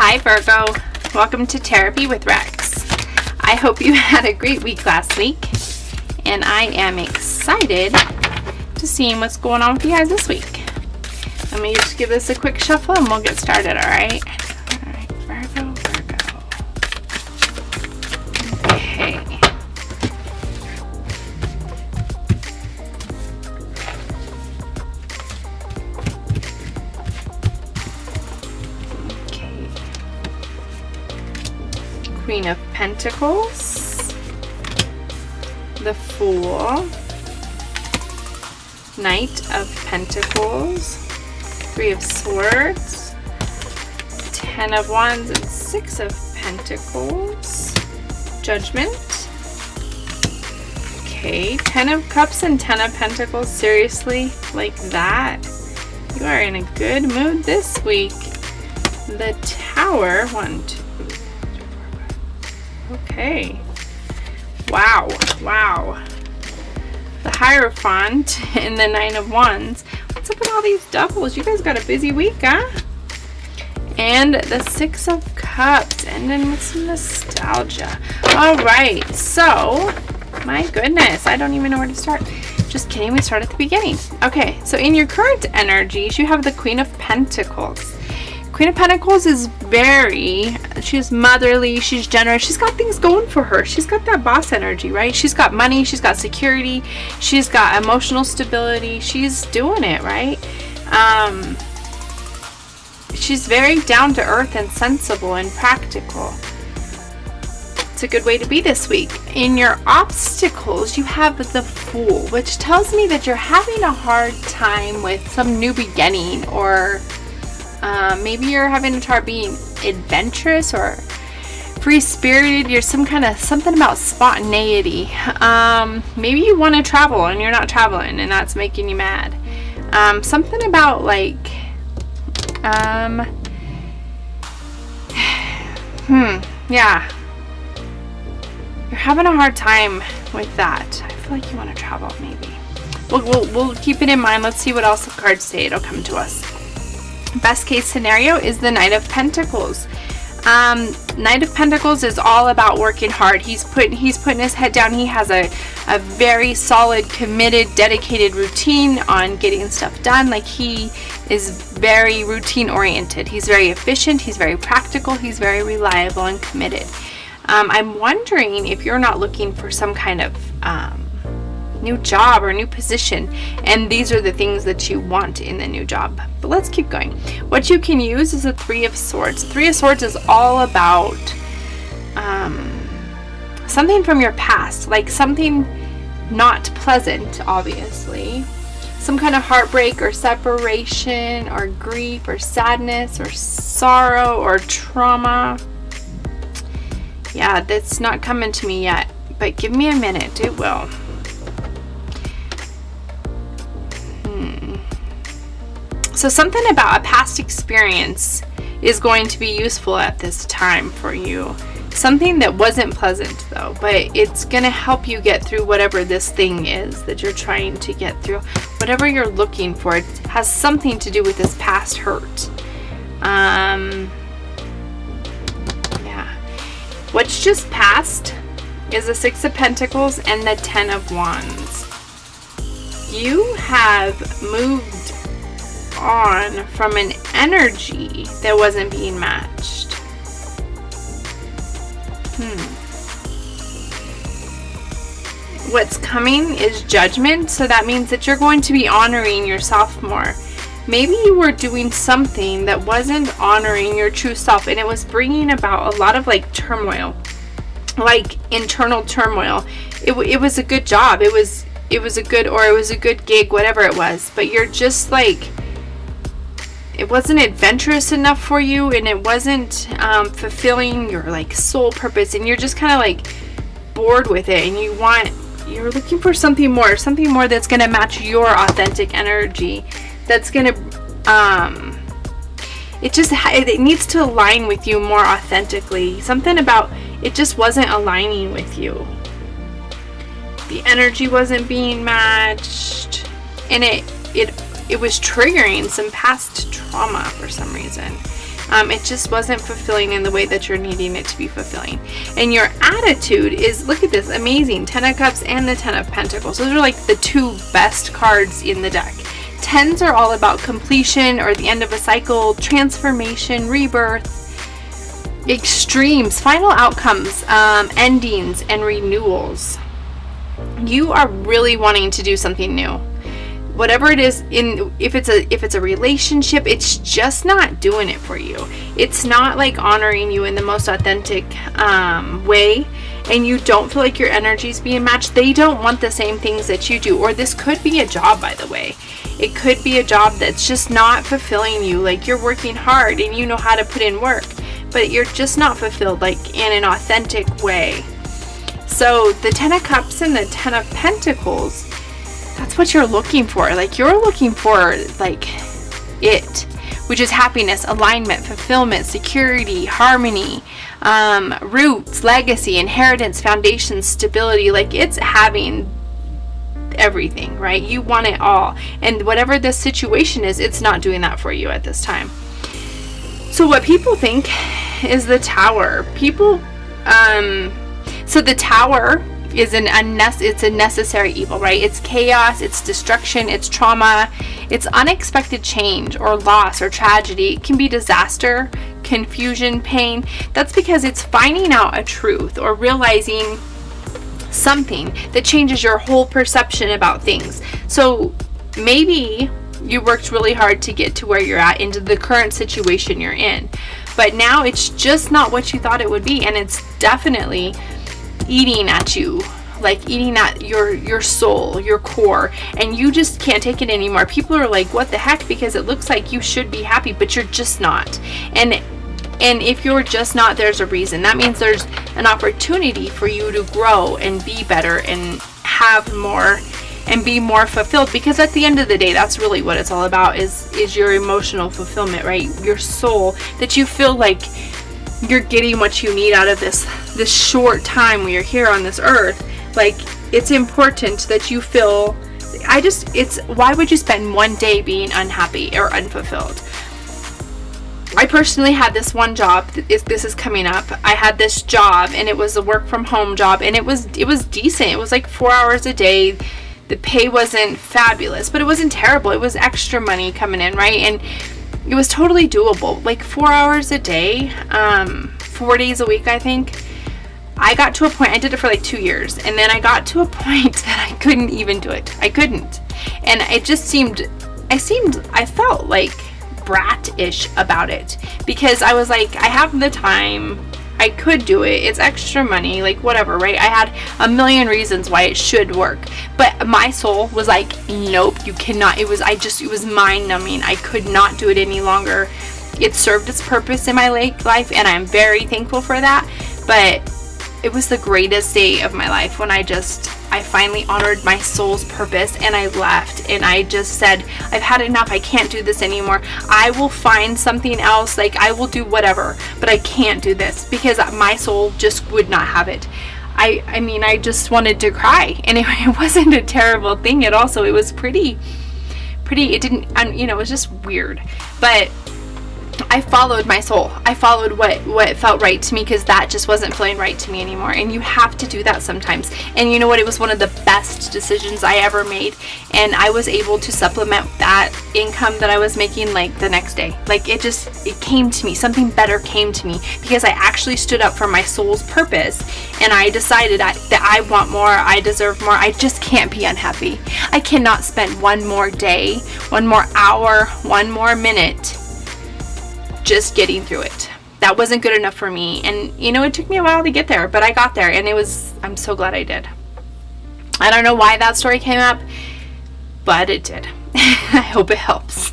Hi Virgo, welcome to Therapy with Rex. I hope you had a great week last week, and I am excited to see what's going on with you guys this week. Let me just give this a quick shuffle and we'll get started, alright? Alright, Virgo. Okay. Queen of Pentacles, the Fool, Knight of Pentacles, Three of Swords, Ten of Wands, and Six of Pentacles, Judgment. Okay, Ten of Cups and Ten of Pentacles, seriously, like that? You are in a good mood this week. The Tower, 1, 2, okay. Wow. The Hierophant and the Nine of Wands. What's up with all these doubles? You guys got a busy week, huh? And the Six of Cups, ending with some nostalgia. Alright, so, my goodness, I don't even know where to start. Just kidding, we start at the beginning. Okay, so in your current energies, you have the Queen of Pentacles. Queen of Pentacles is she's motherly, she's generous, she's got things going for her. She's got that boss energy, right? She's got money, she's got security, she's got emotional stability, she's doing it, right? She's very down to earth and sensible and practical. It's a good way to be this week. In your obstacles, you have the Fool, which tells me that you're having a hard time with some new beginning, or maybe you're having a hard being adventurous or free-spirited. You're something about spontaneity. Maybe you want to travel and you're not traveling, and that's making you mad. Something about like yeah, you're having a hard time with that. I feel like you want to travel. Maybe we'll keep it in mind. Let's see what else the cards say. It'll come to us. Best case scenario is the Knight of Pentacles. Knight of Pentacles is all about working hard. He's putting his head down. He has a very solid, committed, dedicated routine on getting stuff done. Like, he is very routine oriented. He's very efficient. He's very practical. He's very reliable and committed. I'm wondering if you're not looking for some kind of new job or new position, and these are the things that you want in the new job. But let's keep going. What you can use is a Three of Swords. Three of Swords is all about something from your past, like something not pleasant, obviously. Some kind of heartbreak or separation or grief or sadness or sorrow or trauma. Yeah, that's not coming to me yet, but give me a minute, it will. So something about a past experience is going to be useful at this time for you. Something that wasn't pleasant though, but it's going to help you get through whatever this thing is that you're trying to get through. Whatever you're looking for, it has something to do with this past hurt. Yeah. What's just passed is the Six of Pentacles and the Ten of Wands. You have moved on from an energy that wasn't being matched. What's coming is judgment, so that means that you're going to be honoring yourself more. Maybe you were doing something that wasn't honoring your true self, and it was bringing about a lot of like turmoil, like internal turmoil. It was a good job, it was a good gig, whatever it was, but you're just like, it wasn't adventurous enough for you, and it wasn't fulfilling your like soul purpose, and you're just kind of like bored with it, and you're looking for something more that's going to match your authentic energy, that's going to it needs to align with you more authentically. Something about it just wasn't aligning with you. The energy wasn't being matched, and it was triggering some past trauma for some reason. It just wasn't fulfilling in the way that you're needing it to be fulfilling. And your attitude is, look at this, amazing. 10 of Cups and the 10 of Pentacles. Those are like the two best cards in the deck. 10s are all about completion or the end of a cycle, transformation, rebirth, extremes, final outcomes, endings, and renewals. You are really wanting to do something new. Whatever it is, if it's a relationship, it's just not doing it for you. It's not like honoring you in the most authentic way, and you don't feel like your energy is being matched. They don't want the same things that you do. Or this could be a job, by the way. It could be a job that's just not fulfilling you. Like, you're working hard and you know how to put in work, but you're just not fulfilled, like, in an authentic way. So the 10 of Cups and the 10 of Pentacles, that's what you're looking for. Like, you're looking for, like, it, which is happiness, alignment, fulfillment, security, harmony, roots, legacy, inheritance, foundation, stability. Like, it's having everything, right? You want it all. And whatever this situation is, it's not doing that for you at this time. So what people think is the Tower. People, so the Tower is it's a necessary evil, right? It's chaos, it's destruction, it's trauma, it's unexpected change or loss or tragedy. It can be disaster, confusion, pain. That's because it's finding out a truth or realizing something that changes your whole perception about things. So maybe you worked really hard to get to where you're at, into the current situation you're in, but now it's just not what you thought it would be, and it's definitely eating at you, like eating at your soul, your core, and you just can't take it anymore. People are like, what the heck? Because it looks like you should be happy, but you're just not. And if you're just not, there's a reason. That means there's an opportunity for you to grow and be better and have more and be more fulfilled, because at the end of the day, that's really what it's all about, is your emotional fulfillment, right? Your soul, that you feel like you're getting what you need out of this short time where you're here on this earth. Like, it's important that you feel, why would you spend one day being unhappy or unfulfilled? I personally had this one job, this is coming up. I had this job, and it was a work from home job, and it was decent. It was like 4 hours a day. The pay wasn't fabulous, but it wasn't terrible. It was extra money coming in, right? And it was totally doable. Like 4 hours a day, 4 days a week, I think. I got to a point, I did it for like 2 years, and then I got to a point that I couldn't even do it. I couldn't. And it just I felt like brat-ish about it, because I was like, I have the time, I could do it, it's extra money, like whatever, right? I had a million reasons why it should work, but my soul was like, nope, you cannot. It was mind-numbing. I could not do it any longer. It served its purpose in my life, and I'm very thankful for that, but it was the greatest day of my life when I finally honored my soul's purpose, and I left, and I just said, I've had enough. I can't do this anymore. I will find something else. Like, I will do whatever, but I can't do this, because my soul just would not have it. I mean, I just wanted to cry. And it wasn't a terrible thing at all. So it was pretty, it didn't, it was just weird. But I followed my soul. I followed what felt right to me, because that just wasn't feeling right to me anymore. And you have to do that sometimes. And you know what? It was one of the best decisions I ever made. And I was able to supplement that income that I was making like the next day. Like, it came to me. Something better came to me, because I actually stood up for my soul's purpose. And I decided that I want more. I deserve more. I just can't be unhappy. I cannot spend one more day, one more hour, one more minute just getting through it. That wasn't good enough for me. And it took me a while to get there, but I got there, and I'm so glad I did. I don't know why that story came up, but it did. I hope it helps.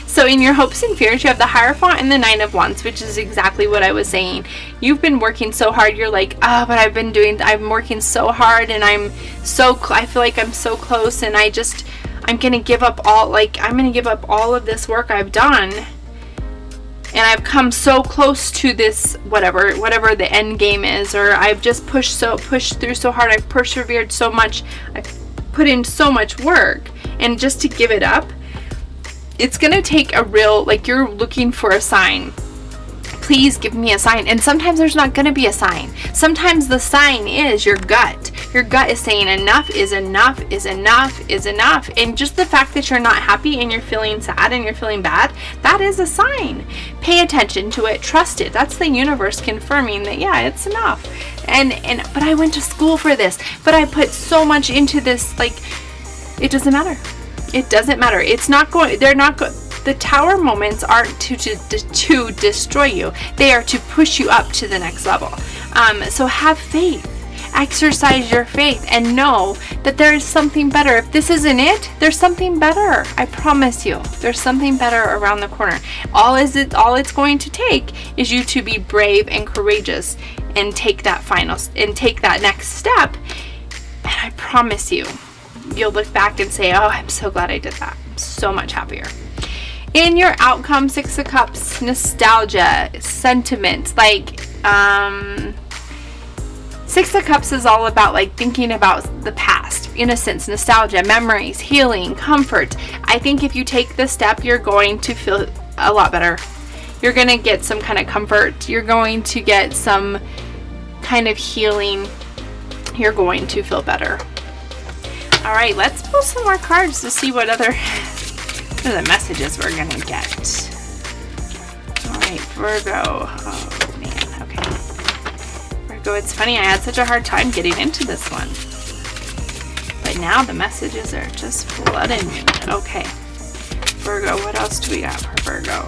So in your hopes and fears, you have the Hierophant and the Nine of Wands, which is exactly what I was saying. You've been working so hard. You're like, but I'm working so hard, and I feel like I'm so close, and I'm going to give up all of this work I've done. And I've come so close to this, whatever the end game is, or I've just pushed through so hard, I've persevered so much, I've put in so much work, and just to give it up, it's gonna take a real, like, you're looking for a sign please give me a sign. And sometimes there's not going to be a sign. Sometimes the sign is your gut. Your gut is saying enough is enough is enough is enough. And just the fact that you're not happy and you're feeling sad and you're feeling bad, that is a sign. Pay attention to it. Trust it. That's the universe confirming that, yeah, it's enough. But I went to school for this. But I put so much into this. Like, it doesn't matter. It doesn't matter. It's not going. They're not going. The tower moments aren't to destroy you. They are to push you up to the next level. So have faith. Exercise your faith and know that there is something better. If this isn't it, there's something better. I promise you. There's something better around the corner. All it's going to take is you to be brave and courageous and take that next step. And I promise you, you'll look back and say, oh, I'm so glad I did that. I'm so much happier. In your outcome, 6 of Cups, nostalgia, sentiment, like, 6 of Cups is all about like thinking about the past, innocence, nostalgia, memories, healing, comfort. I think if you take this step, you're going to feel a lot better. You're going to get some kind of comfort. You're going to get some kind of healing. You're going to feel better. All right, let's pull some more cards to see what other the messages we're going to get. All right, Virgo. Oh, man. Okay. Virgo, it's funny. I had such a hard time getting into this one. But now the messages are just flooding me. Okay. Virgo, what else do we got for Virgo?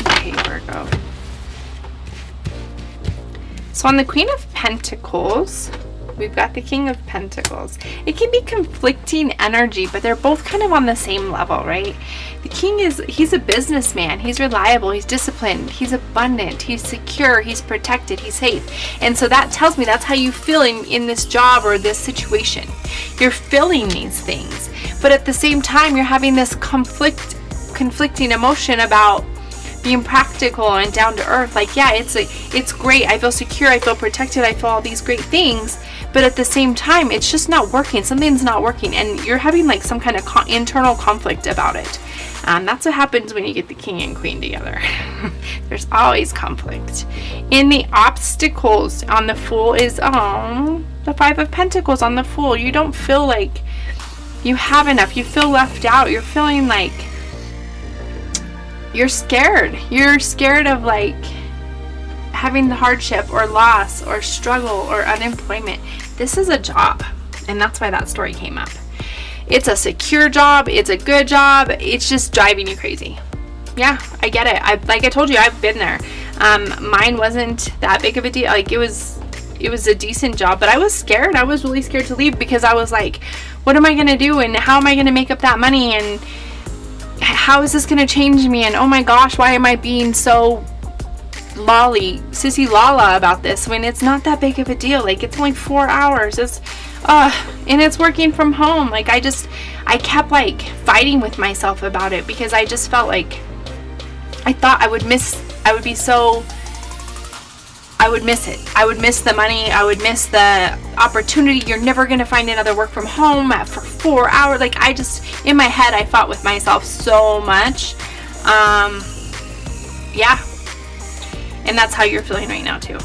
Okay, Virgo. So on the Queen of Pentacles, we've got the King of Pentacles. It can be conflicting energy, but they're both kind of on the same level, right? The King he's a businessman. He's reliable. He's disciplined. He's abundant. He's secure. He's protected. He's safe. And so that tells me that's how you feel in this job or this situation. You're feeling these things. But at the same time, you're having this conflicting emotion about being practical and down to earth. Like, yeah, it's great. I feel secure. I feel protected. I feel all these great things. But at the same time, it's just not working. Something's not working. And you're having like some kind of internal conflict about it. That's what happens when you get the King and Queen together. There's always conflict. In the obstacles on the Fool is, the 5 of Pentacles on the Fool. You don't feel like you have enough. You feel left out. You're feeling like you're scared. You're scared of like having the hardship or loss or struggle or unemployment. This is a job, and that's why that story came up. It's a secure job. It's a good job. It's just driving you crazy. Yeah, I get it. Like I told you, I've been there. Mine wasn't that big of a deal. Like it was a decent job, but I was scared. I was really scared to leave because I was like, what am I going to do? And how am I going to make up that money? And how is this going to change me? And oh my gosh, why am I being so sissy lala about this when it's not that big of a deal? Like it's only 4 hours. And it's working from home. Like I kept like fighting with myself about it because I just felt like I thought I would miss it. I would miss the money. I would miss the opportunity. You're never going to find another work from home for 4 hours. Like in my head, I fought with myself so much. Yeah. And that's how you're feeling right now too.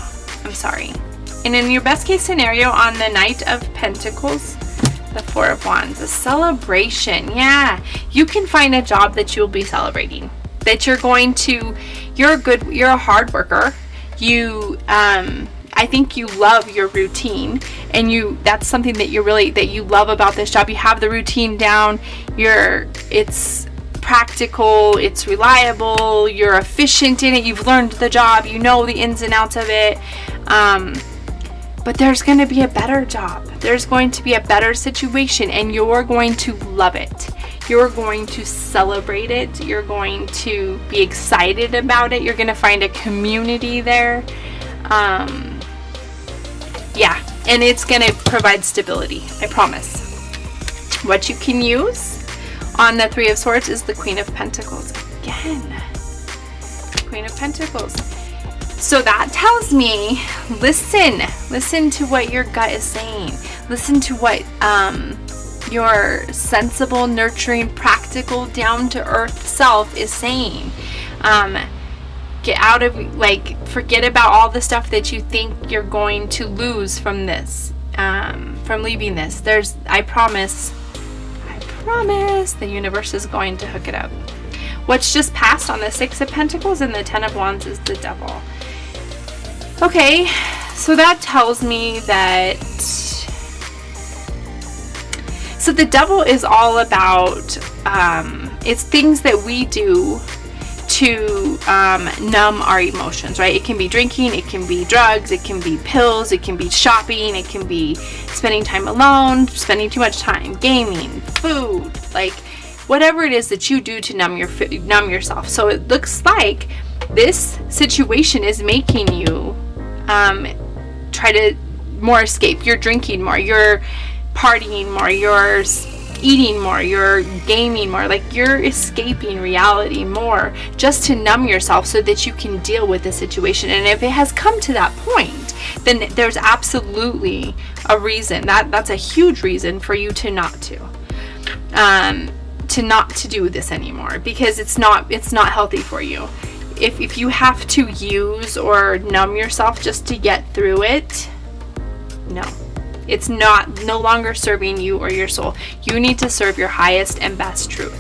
I'm sorry. And in your best case scenario on the Knight of Pentacles, the 4 of Wands, a celebration. Yeah. You can find a job that you'll be celebrating. That you're a hard worker. I think you love your routine, and that's something that you love about this job. You have the routine down. It's practical, it's reliable, you're efficient in it, you've learned the job, you know the ins and outs of it. But there's going to be a better job. There's going to be a better situation, and you're going to love it. You're going to celebrate it. You're going to be excited about it. You're going to find a community there. Yeah, and it's going to provide stability. I promise. What you can use on the 3 of Swords is the Queen of Pentacles. Again, Queen of Pentacles. So that tells me, listen to what your gut is saying. Listen to what your sensible, nurturing, practical practical, down-to-earth self is saying. Get out of, forget about all the stuff that you think you're going to lose from this, from leaving this. I promise, the universe is going to hook it up. What's just passed on the Six of Pentacles and the Ten of Wands is the Devil. Okay, so that tells me that, so the Devil is all about, it's things that we do to numb our emotions, right? It can be drinking, it can be drugs, it can be pills, it can be shopping, it can be spending time alone, spending too much time, gaming, food, whatever it is that you do to numb yourself. So it looks like this situation is making you try to more escape. You're drinking more, you're partying more, you're eating more, you're gaming more, you're escaping reality more just to numb yourself so that you can deal with the situation. And if it has come to that point, then there's absolutely a reason. That's a huge reason for you to not to do this anymore, because it's not healthy for you. If you have to use or numb yourself just to get through it, no. It's no longer serving you or your soul. You need to serve your highest and best truth.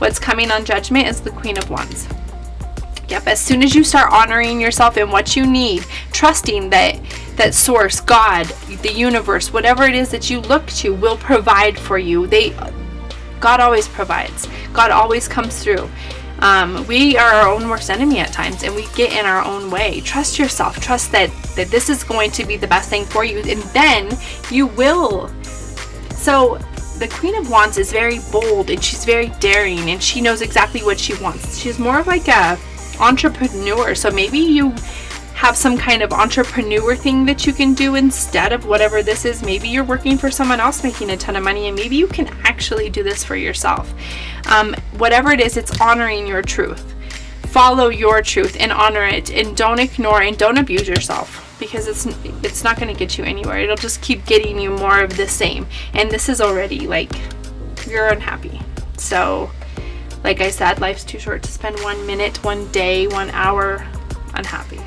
What's coming on Judgment is the Queen of Wands. Yep, as soon as you start honoring yourself and what you need, trusting that source, God, the universe, whatever it is that you look to will provide for you. God always provides. God always comes through. We are our own worst enemy at times, and we get in our own way. Trust yourself. Trust that this is going to be the best thing for you, and then you will. So the Queen of Wands is very bold, and she's very daring, and she knows exactly what she wants. She's more of like a entrepreneur. So maybe you have some kind of entrepreneur thing that you can do instead of whatever this is. Maybe you're working for someone else making a ton of money, and maybe you can actually do this for yourself. Whatever it is, it's honoring your truth. Follow your truth and honor it, and don't ignore and don't abuse yourself, because it's not going to get you anywhere. It'll just keep getting you more of the same, and this is already you're unhappy. So like I said, life's too short to spend 1 minute, 1 day, 1 hour unhappy.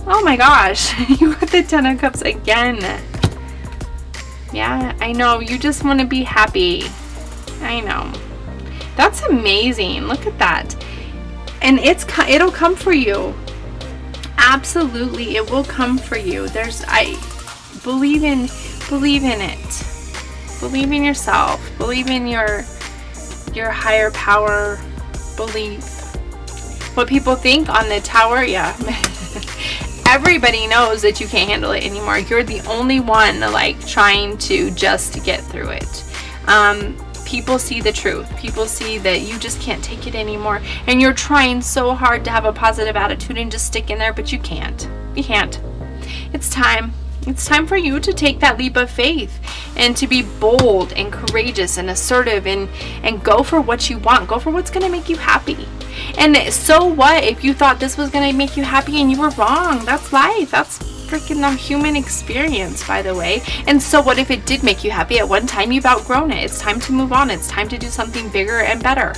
Oh my gosh, you got the Ten of Cups again. Yeah, I know, you just want to be happy. I know. That's amazing. Look at that. And it'll come for you. Absolutely, it will come for you. I believe in it. Believe in yourself. Believe in your higher power. Believe. What people think on the tower, yeah. Everybody knows that you can't handle it anymore. You're the only one trying to just get through it. People see the truth. People see that you just can't take it anymore, and you're trying so hard to have a positive attitude and just stick in there, but you can't. You can't. It's time. It's time for you to take that leap of faith and to be bold and courageous and assertive and go for what you want. Go for what's going to make you happy. And so what if you thought this was going to make you happy and you were wrong? That's life. That's freaking the human experience, by the way. And so what if it did make you happy at one time? You've outgrown it. It's time to move on. It's time to do something bigger and better.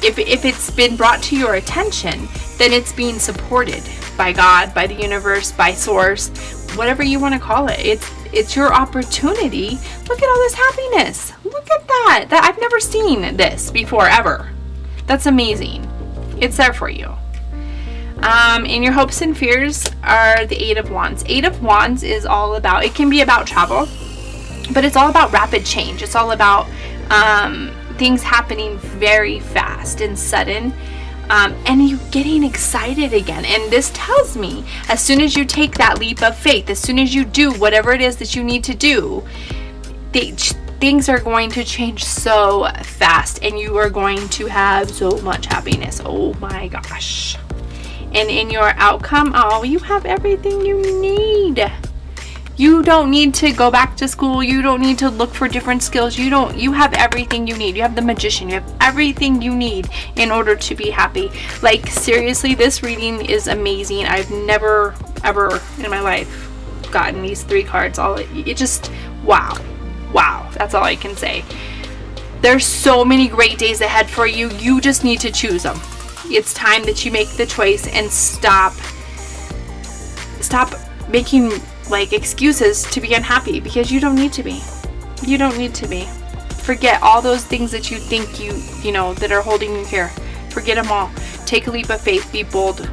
If it's been brought to your attention, then it's being supported by God, by the universe, by source, whatever you want to call it. It's your opportunity. Look at all this happiness. Look at that. I've never seen this before, ever. That's amazing. It's there for you. And your hopes and fears are the Eight of Wands. Eight of Wands is all about, it can be about travel, but it's all about rapid change. It's all about things happening very fast and sudden, and you getting excited again. And this tells me, as soon as you take that leap of faith, as soon as you do whatever it is that you need to do, things are going to change so fast, and you are going to have so much happiness. Oh my gosh. And in your outcome, you have everything you need. You don't need to go back to school. You don't need to look for different skills. You have everything you need. You have the Magician. You have everything you need in order to be happy. Seriously, this reading is amazing. I've never, ever in my life gotten these 3 cards. Wow. Wow. That's all I can say. There's so many great days ahead for you. You just need to choose them. It's time that you make the choice and stop making like excuses to be unhappy, because you don't need to be. You don't need to be. Forget all those things that you think you know that are holding you here. Forget them all. Take a leap of faith. Be bold.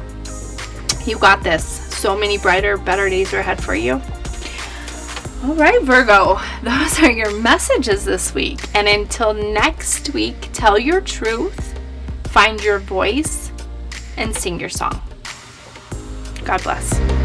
You got this. So many brighter, better days are ahead for you. All right, Virgo, those are your messages this week. And until next week, tell your truth, find your voice, and sing your song. God bless.